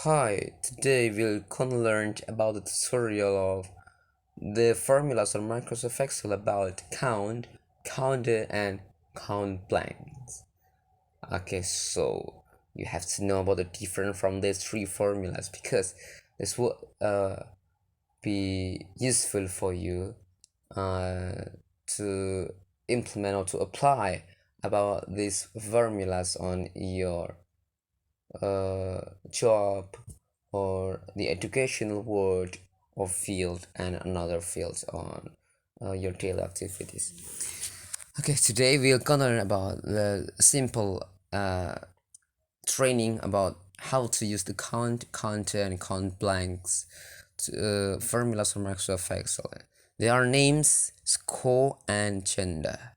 Hi, today we're gonna learn about the tutorial of the formulas on Microsoft Excel about count, counter, and count blanks. Okay, so you have to know about the difference from these three formulas because this will be useful for you to implement or to apply about these formulas on your job or the educational world or field and another fields on your daily activities. Okay, today we're gonna learn about the simple training about how to use the count, counter, and count blanks formulas from Microsoft Excel. They are names, score, and gender.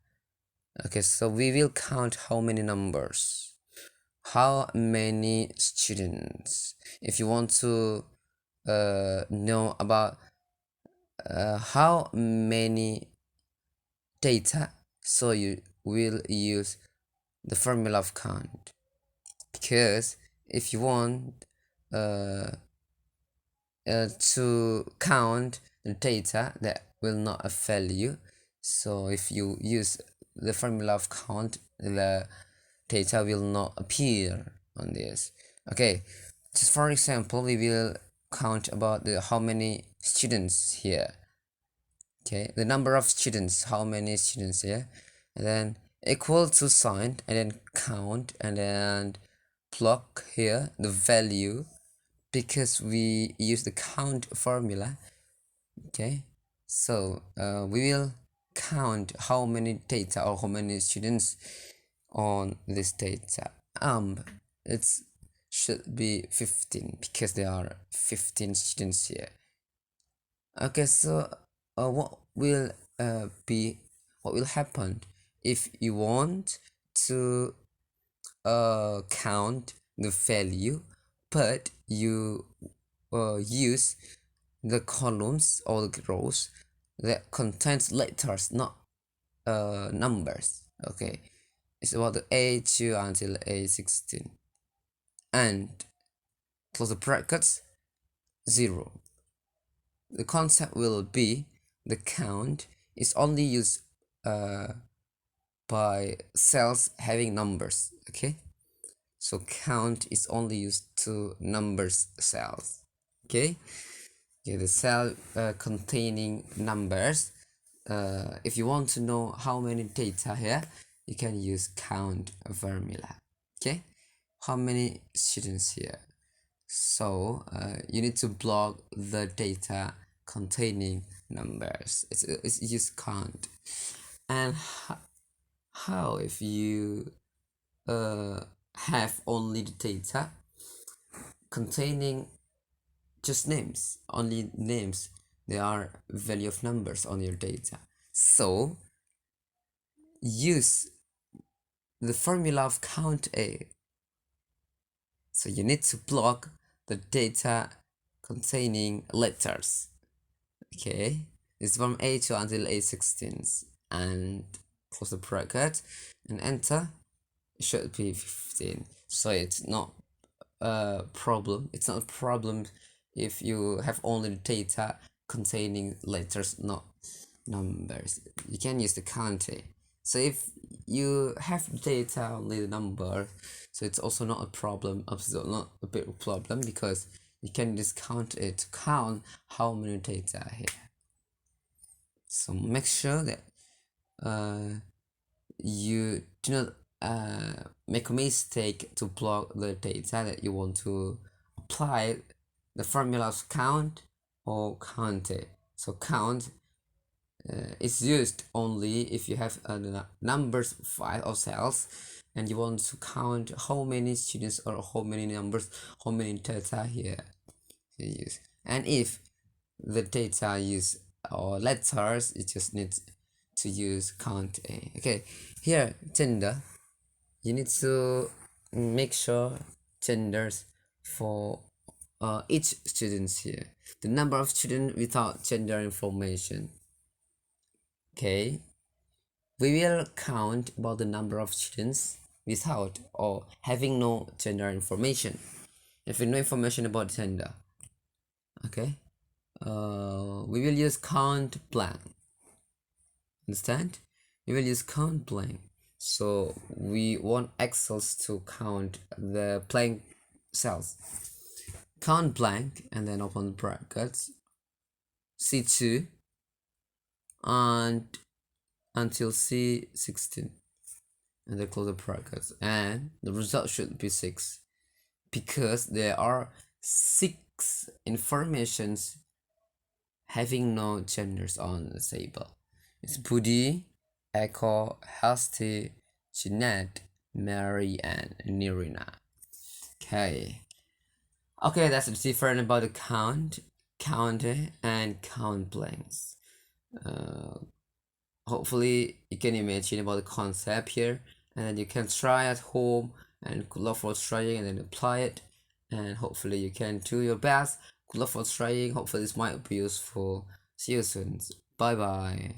Okay, so we will count how many numbers, how many students. If you want to know about how many data, so you will use the formula of count, because if you want uh, to count the data, that will not a value. So if you use the formula of count, the data will not appear on this. Okay, just for example, we will count about the how many students here. Okay, the number of students, how many students here, and then equal to sign, and then count, and then plug here the value because we use the count formula. Okay, so we will count how many data or how many students on this data. It's should be 15 because there are 15 students here. Okay, so what will be what will happen if you want to count the value, but you use the columns or the rows that contains letters, not numbers. Okay, it's about the A2 until A16, and close the brackets 0. The concept will be the count is only used by cells having numbers. Okay, so count is only used to numbers cells. Okay, the cell containing numbers. If you want to know how many data here, you can use count formula. Okay, how many students here? So you need to block the data containing numbers. It's use count. And how if you have only the data containing just names, only names, there are value of numbers on your data. So use the formula of count A. So you need to block the data containing letters. Okay, it's from A2 until A16, and close the bracket and enter. It should be 15. So it's not a problem. It's not a problem if you have only the data containing letters, not numbers. You can use the counter. So if you have data only the number, so it's also not a problem, also not a big problem, because you can just count it to count how many data here. So make sure that you do not make a mistake to block the data that you want to apply the formula of count or counter. So count is used only if you have a numbers file or cells and you want to count how many students or how many numbers, how many data here you use. And if the data use or letters, you just need to use count A. Okay, here gender, you need to make sure genders for each students here, the number of students without gender information. Okay, we will count about the number of students without or having no gender information. if you know information about gender. Okay, we will use count blank. Understand? We will use count blank. So we want Excels to count the blank cells. Count blank and then open brackets C2 and until C16 and then close the brackets, and the result should be 6 because there are 6 informations having no genders on the table. It's Budi, Echo, Hasti, Jeanette, Mary, and Nirina. Okay. Okay, that's different about the count, counter, and count blanks. Hopefully you can imagine about the concept here, and then you can try at home and good luck for trying and then apply it, and hopefully you can do your best. Good luck for trying. Hopefully this might be useful. See you soon. Bye bye.